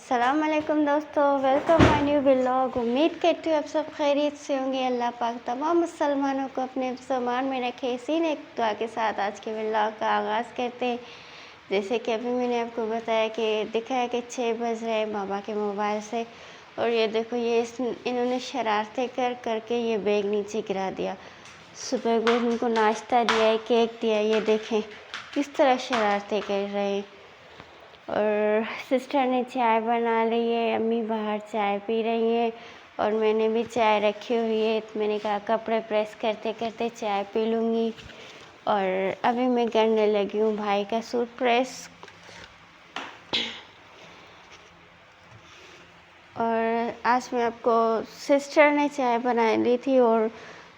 अस्सलाम वालेकुम दोस्तों, वेलकम माय न्यू व्लॉग। उम्मीद करती हूँ आप सब खैरियत से होंगे। अल्लाह पाक तमाम मुसलमानों को अपने सामान में रखे। इसी ने एक दुआ के साथ आज के व्लॉग का आगाज़ करते हैं। जैसे कि अभी मैंने आपको बताया कि दिखाया कि 6 बज रहे हैं बाबा के मोबाइल से, और ये देखो ये इन्होंने शरारतें कर करके ये बैग नीचे गिरा दिया। सुबह को उनको नाश्ता दिया है, केक दिया है, ये देखें किस तरह शरारतें कर रहे हैं। और सिस्टर ने चाय बना ली है, अम्मी बाहर चाय पी रही हैं और मैंने भी चाय रखी हुई है। तो मैंने कहा कपड़े प्रेस करते करते चाय पी लूँगी। और अभी मैं करने लगी हूँ भाई का सूट प्रेस। और आज मैं आपको सिस्टर ने चाय बना ली थी और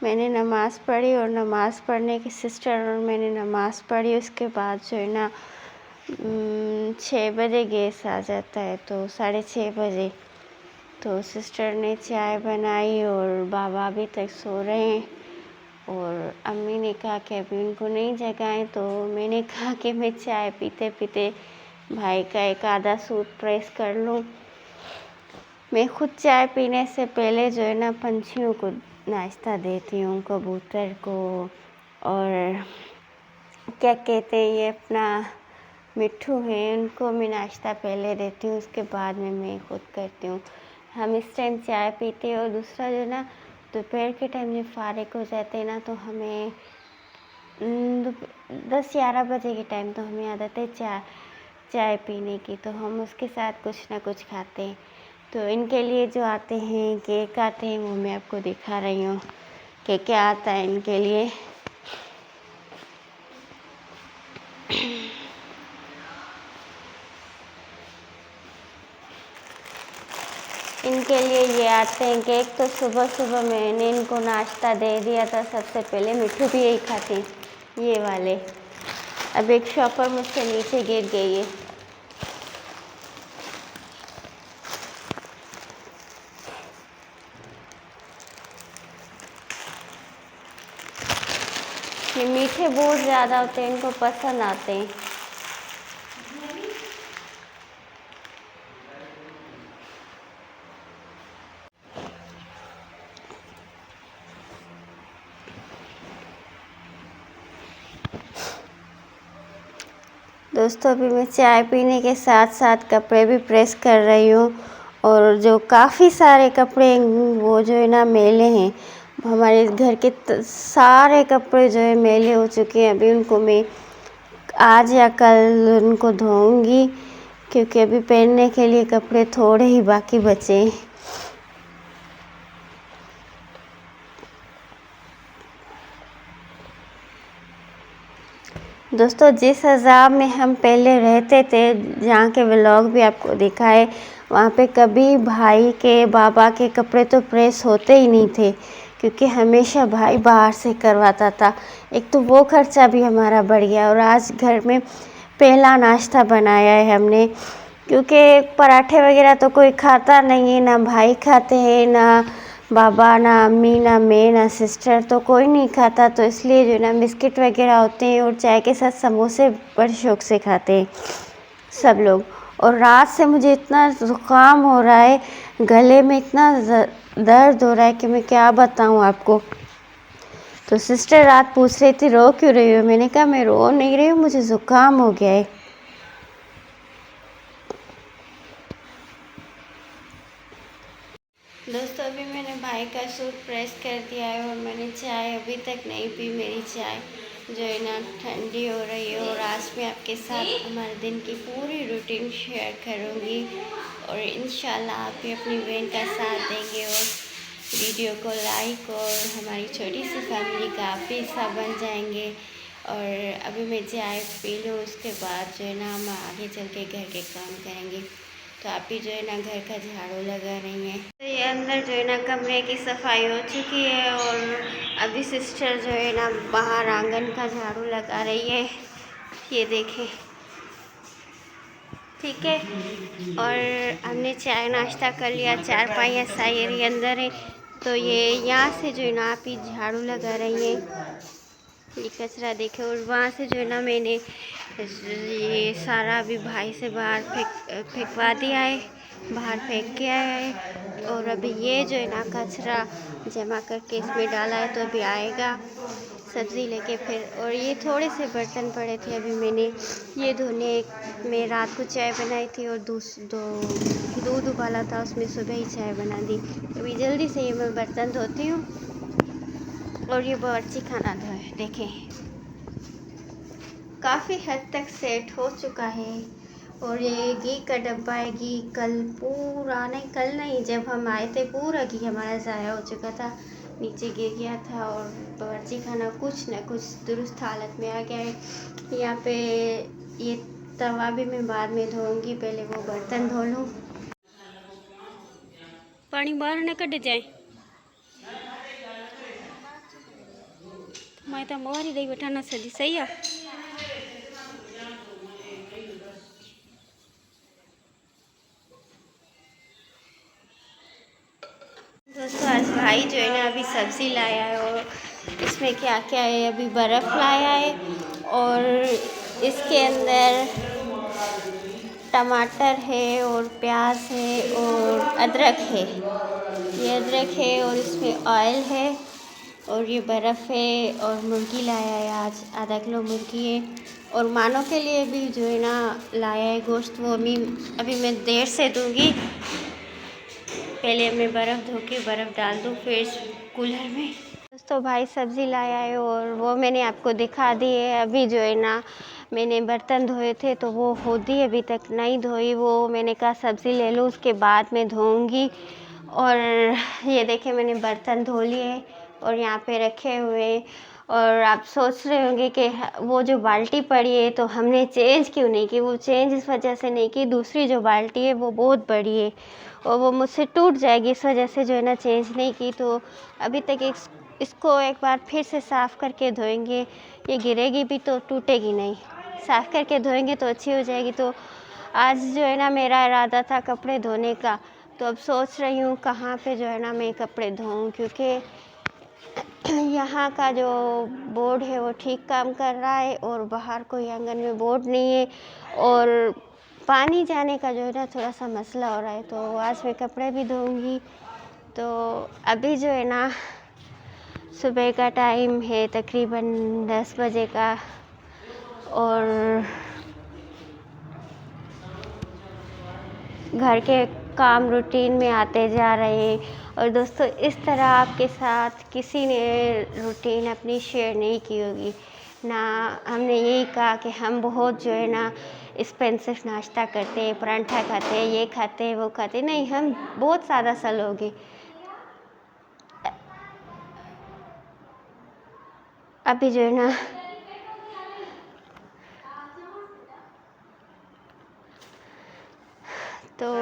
मैंने नमाज़ पढ़ी, और नमाज़ पढ़ने की सिस्टर और मैंने नमाज़ पढ़ी। उसके बाद जो है ना 6 बजे गैस आ जाता है, तो 6:30 बजे तो सिस्टर ने चाय बनाई और बाबा अभी तक सो रहे हैं। और अम्मी ने कहा कि अभी उनको नहीं जगाएं, तो मैंने कहा कि मैं चाय पीते पीते भाई का एक आधा सूट प्रेस कर लूँ। मैं खुद चाय पीने से पहले जो है ना पंछियों को नाश्ता देती हूँ, कबूतर को, और क्या कहते हैं ये अपना मिट्ठू है, उनको मैं नाश्ता पहले देती हूँ, उसके बाद में मैं खुद करती हूँ। हम इस टाइम चाय पीते हैं। और दूसरा जो ना दोपहर के टाइम जब फारिग हो जाते हैं ना, तो हमें 10-11 बजे के टाइम तो हमें आदत है चाय पीने की, तो हम उसके साथ कुछ ना कुछ खाते हैं। तो इनके लिए जो आते हैं केक आते हैं, वो मैं आपको दिखा रही हूँ कि क्या आता है इनके लिए। इनके लिए ये आते हैं केक। तो सुबह सुबह मैंने इनको नाश्ता दे दिया था। सबसे पहले मिट्ठू भी यही खाती, ये वाले। अब एक शॉपर मुझसे नीचे गिर गई है। ये मीठे बहुत ज़्यादा होते हैं, इनको पसंद आते हैं। दोस्तों अभी मैं चाय पीने के साथ साथ कपड़े भी प्रेस कर रही हूँ। और जो काफ़ी सारे कपड़े वो जो है ना मैले हैं। हमारे घर के सारे कपड़े जो है मैले हो चुके हैं। अभी उनको मैं आज या कल उनको धोऊंगी, क्योंकि अभी पहनने के लिए कपड़े थोड़े ही बाकी बचे हैं। दोस्तों जिस हज़ाब में हम पहले रहते थे, जहाँ के व्लॉग भी आपको दिखाए, वहाँ पे कभी भाई के बाबा के कपड़े तो प्रेस होते ही नहीं थे, क्योंकि हमेशा भाई बाहर से करवाता था। एक तो वो खर्चा भी हमारा बढ़ गया, और आज घर में पहला नाश्ता बनाया है हमने, क्योंकि पराठे वगैरह तो कोई खाता नहीं है, ना भाई खाते हैं, ना बाबा, ना अम्मी, ना मैं, ना सिस्टर, तो कोई नहीं खाता। तो इसलिए जो ना बिस्किट वगैरह होते हैं, और चाय के साथ समोसे बड़े शौक़ से खाते हैं सब लोग। और रात से मुझे इतना ज़ुकाम हो रहा है, गले में इतना दर्द हो रहा है कि मैं क्या बताऊं आपको। तो सिस्टर रात पूछ रही थी रो क्यों रही हो। मैंने कहा मैं रो नहीं रही हूँ, मुझे ज़ुकाम हो गया है। दोस्तों अभी मैंने भाई का सूट प्रेस कर दिया है, और मैंने चाय अभी तक नहीं पी। मेरी चाय जो है ना ठंडी हो रही है। और आज मैं आपके साथ हमारे दिन की पूरी रूटीन शेयर करूँगी, और इंशाल्लाह आप भी अपनी बहन का साथ देंगे और वीडियो को लाइक और हमारी छोटी सी फैमिली का आप भी हिस्सा बन जाएंगे। और अभी मैं चाय पी लूँ, उसके बाद जो है ना हम आगे चल के घर के काम करेंगे। तो आप भी जो है ना घर का झाड़ू लगा रही हैं। तो ये अंदर जो है ना कमरे की सफाई हो चुकी है, और अभी सिस्टर जो है ना बाहर आंगन का झाड़ू लगा रही है, ये देखें, ठीक है। और हमने चाय नाश्ता कर लिया, चारपाई सायरी अंदर है, तो ये यहाँ से जो है ना आप ही झाड़ू लगा रही हैं, ये कचरा देखे। और वहाँ से जो है ना मैंने ये सारा अभी भाई से बाहर फेंकवा दिया है, बाहर फेंक के आया है। और अभी ये जो है ना कचरा जमा करके इसमें डाला है, तो अभी आएगा सब्ज़ी लेके फिर। और ये थोड़े से बर्तन पड़े थे, अभी मैंने ये धोने में रात को चाय बनाई थी और दूध उबाला था, उसमें सुबह ही चाय बना दी। अभी जल्दी से ये मैं बर्तन धोती हूँ। और ये बावर्ची खाना जो है देखें काफ़ी हद तक सेट हो चुका है। और ये घी का डब्बा है, घी कल नहीं, जब हम आए थे पूरा घी हमारा ज़ाया हो चुका था, नीचे गिर गया था। और बावर्ची खाना कुछ न कुछ दुरुस्त हालत में आ गया है। यहाँ पे ये तवा भी मैं बाद में धोऊंगी, पहले वो बर्तन धो लूँ। पानी बाहर न कट जाए, मैं तो मोहरी दही बैठाना सही है। दोस्तों आज भाई जो है ना अभी सब्ज़ी लाया है, और इसमें क्या क्या है, अभी बर्फ़ लाया है और इसके अंदर टमाटर है और प्याज है और अदरक है। ये अदरक है और इसमें ऑयल है और ये बर्फ़ है। और मुर्गी लाया है, आज आधा किलो मुर्गी है। और मानो के लिए भी जो है ना लाया है गोश्त, वो अभी मैं देर से दूँगी। पहले मैं बर्फ़ डाल दूँ फिर कूलर में। दोस्तों भाई सब्ज़ी लाया है और वो मैंने आपको दिखा दी है। अभी जो है ना मैंने बर्तन धोए थे, तो वो होदी अभी तक नहीं धोई, वो मैंने कहा सब्ज़ी ले लूँ उसके बाद मैं धोऊंगी। और ये देखें मैंने बर्तन धो लिए और यहाँ पे रखे हुए। और आप सोच रहे होंगे कि वो जो बाल्टी पड़ी है तो हमने चेंज क्यों नहीं की। वो चेंज इस वजह से नहीं की, दूसरी जो बाल्टी है वो बहुत बड़ी है और वो मुझसे टूट जाएगी, इस वजह से जो है ना चेंज नहीं की। तो अभी तक इसको एक बार फिर से साफ़ करके धोएंगे। ये गिरेगी भी तो टूटेगी नहीं, साफ़ करके धोएंगे तो अच्छी हो जाएगी। तो आज जो है ना मेरा इरादा था कपड़े धोने का, तो अब सोच रही हूँ कहाँ पे जो है ना मैं कपड़े धोऊँ, क्योंकि यहाँ का जो बोर्ड है वो ठीक काम कर रहा है और बाहर कोई आंगन में बोर्ड नहीं है और पानी जाने का जो है ना थोड़ा सा मसला हो रहा है। तो आज मैं कपड़े भी धोऊंगी। तो अभी जो है ना सुबह का टाइम है तकरीबन 10 बजे का और घर के काम रूटीन में आते जा रहे हैं। और दोस्तों इस तरह आपके साथ किसी ने रूटीन अपनी शेयर नहीं की होगी ना। हमने यही कहा कि हम बहुत जो है ना एक्सपेंसिव नाश्ता करते हैं, पराठा खाते हैं, ये खाते हैं, वो खाते हैं। नहीं, हम बहुत सादा सा लोग हैं। अभी जो है ना तो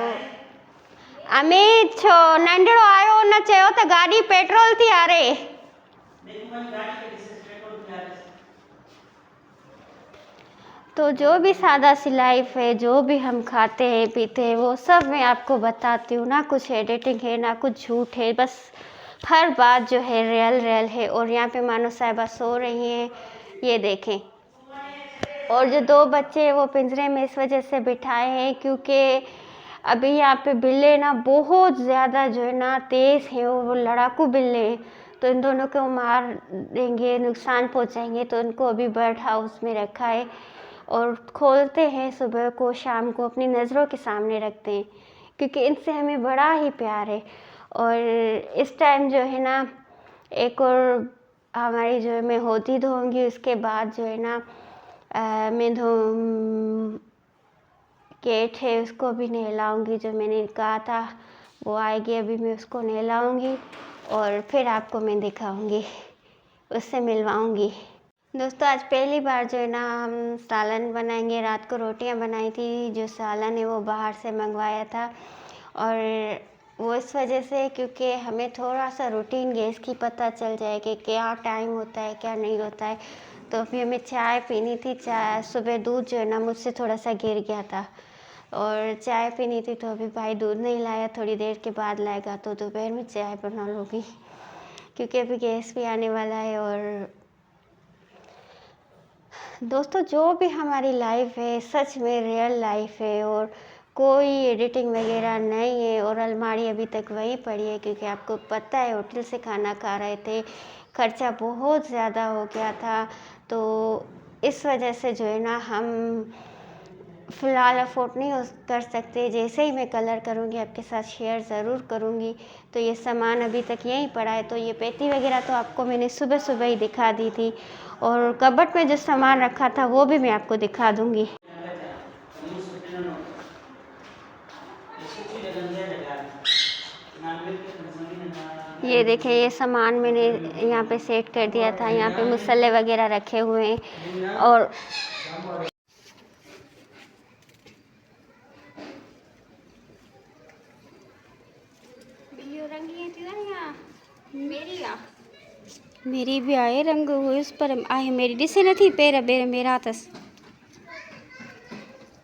अमित छो नंढड़ो आयो न चयो त गाड़ी पेट्रोल थी हारे। तो जो भी सादा सी लाइफ है, जो भी हम खाते हैं पीते हैं, वो सब मैं आपको बताती हूँ। ना कुछ एडिटिंग है ना कुछ झूठ है, बस हर बात जो है रियल है। और यहाँ पे मानो साहिबा सो रही हैं, ये देखें। और जो 2 बच्चे हैं वो पिंजरे में इस वजह से बिठाए हैं क्योंकि अभी यहाँ पे बिल्ले ना बहुत ज़्यादा जो है ना तेज़ हैं, वो लड़ाकू बिल्ले हैं। तो इन दोनों को मार देंगे, नुकसान पहुँचाएंगे। तो उनको अभी बर्ड हाउस में रखा है और खोलते हैं सुबह को, शाम को अपनी नज़रों के सामने रखते हैं क्योंकि इनसे हमें बड़ा ही प्यार है। और इस टाइम जो है ना एक और हमारी जो है मैं होती धोऊंगी, उसके बाद जो है ना मैं केट है उसको भी नहलाऊंगी। जो मैंने कहा था वो आएगी, अभी मैं उसको नहलाऊंगी और फिर आपको मैं दिखाऊंगी, उससे मिलवाऊंगी। दोस्तों आज पहली बार जो है ना हम सालन बनाएंगे। रात को रोटियां बनाई थी, जो सालन है वो बाहर से मंगवाया था। और वो इस वजह से क्योंकि हमें थोड़ा सा रूटीन गैस की पता चल जाए कि क्या टाइम होता है क्या नहीं होता है। तो अभी हमें चाय पीनी थी। चाय सुबह दूध जो है ना मुझसे थोड़ा सा गिर गया था और चाय पीनी थी, तो अभी भाई दूध नहीं लाया, थोड़ी देर के बाद लाएगा। तो दोपहर में चाय बना लूँगी क्योंकि अभी गैस भी आने वाला है। और दोस्तों जो भी हमारी लाइफ है सच में रियल लाइफ है और कोई एडिटिंग वगैरह नहीं है और अलमारी अभी तक वहीं पड़ी है, क्योंकि आपको पता है होटल से खाना खा रहे थे, खर्चा बहुत ज़्यादा हो गया था। तो इस वजह से जो है ना हम फ़िलहाल अफोर्ड नहीं कर सकते। जैसे ही मैं कलर करूँगी आपके साथ शेयर ज़रूर करूँगी। तो ये सामान अभी तक यहीं पड़ा है। तो ये पेटी वगैरह तो आपको मैंने सुबह सुबह ही दिखा दी थी, और कबर्ड में जो सामान रखा था वो भी मैं आपको दिखा दूँगी। ये देखें, ये सामान मैंने यहाँ पे सेट कर दिया था। यहाँ पे मसाले वगैरह रखे हुए हैं, और मेरी भी आए रंग हुए उस पर आए मेरी दिसे नहीं पेर बेर मेरा तस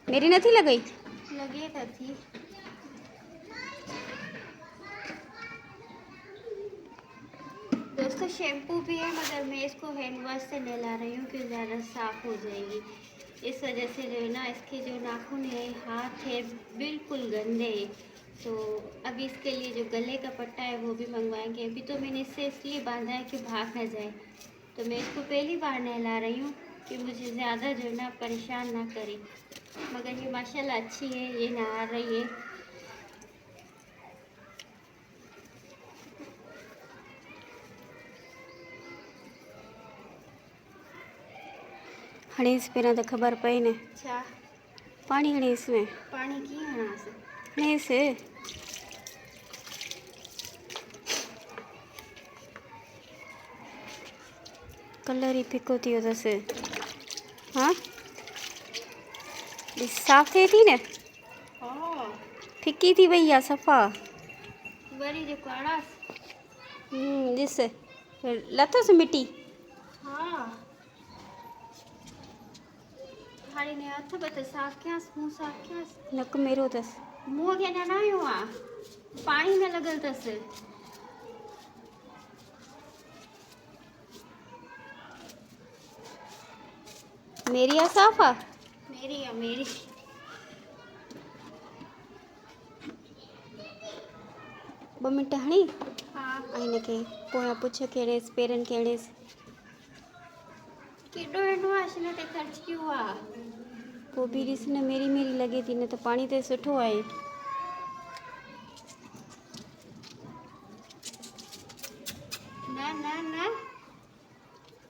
मेरी नहीं लगी लगे थी। दोस्तों शैम्पू भी है, मगर मैं इसको हैंड वॉश से नहला रही हूँ कि ज़्यादा साफ़ हो जाएगी। इस वजह से जो है ना, इसके जो नाखून है, हाथ है, बिल्कुल गंदे हैं। तो अभी इसके लिए जो गले का पट्टा है वो भी मंगवाएंगे। अभी तो मैंने इससे इसलिए बांधा है कि भाग ना जाए। तो मैं इसको पहली बार नहला रही हूँ कि मुझे ज़्यादा जो है ना परेशान ना करे। मगर ये माशाल्लाह अच्छी है, ये नहा रही है। हणेस पे तो खबर पई ने अच्छा पानी हणेस में पानी की हणास हणेस कलर ही फिको थियो दस। हाँ साफ थे थी ने फिकी थी भैया सफ़ा वरी जो काड़ास जिस लथो से मिट्टी। हाँ हाड़ी ने हथ बत साफ क्या मुंह साफ क्या नक मेरो तस मुंह के ना हुआ पानी में लगल तस। मेरी या साफा मेरी या मेरी ब मिनट हणी। हाँ आईने के पोया पूछो केड़े पेरन केड़े केडो एडो आशने ते खर्च क्यों हुआ वो भी रिस ने मेरी मेरी लगे थी ने तो पानी ते सुठो आए। ना ना ना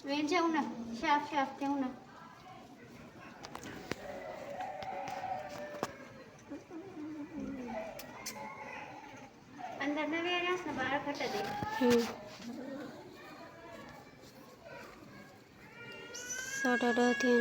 वे जाऊ ना साफ साफ थे ना अंदर में वे ना बाहर फट दे। साढ़े दो थी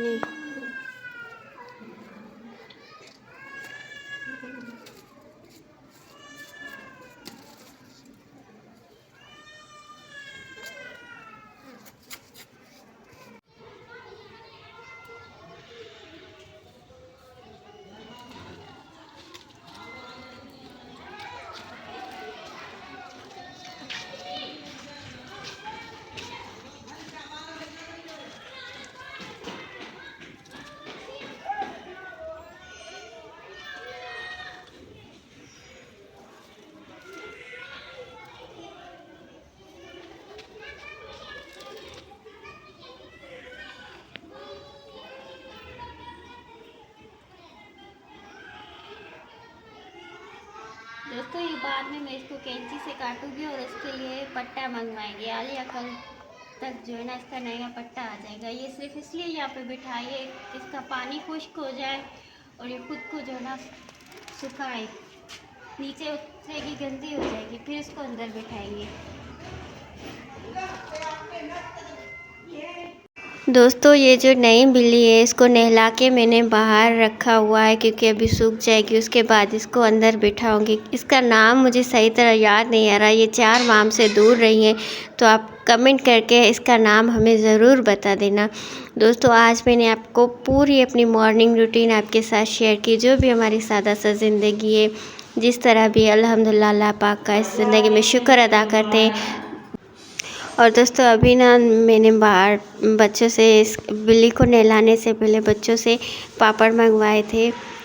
दोस्तों। ये बाद में मैं इसको कैंची से काटूंगी और उसके लिए पट्टा मंगवाएंगे। आलिया कल तक जो है ना इसका नया पट्टा आ जाएगा। ये सिर्फ इसलिए यहाँ पे बिठाइए इसका पानी खुश्क हो जाए और ये खुद को जो है ना सुखाए, नीचे उतरेगी गंदी हो जाएगी, फिर इसको अंदर बिठाएंगे। दोस्तों ये जो नई बिल्ली है इसको नहला के मैंने बाहर रखा हुआ है, क्योंकि अभी सूख जाएगी, उसके बाद इसको अंदर बिठाऊंगी। इसका नाम मुझे सही तरह याद नहीं आ रहा, ये 4 माह से दूर रही हैं, तो आप कमेंट करके इसका नाम हमें ज़रूर बता देना। दोस्तों आज मैंने आपको पूरी अपनी मॉर्निंग रूटीन आपके साथ शेयर की, जो भी हमारी सादा सा ज़िंदगी है, जिस तरह भी अल्हम्दुलिल्लाह अल्लाह पाक का इस ज़िंदगी में शुक्र अदा करते हैं। और दोस्तों अभी ना मैंने बाहर बच्चों से इस बिल्ली को नहलाने से पहले बच्चों से पापड़ मंगवाए थे,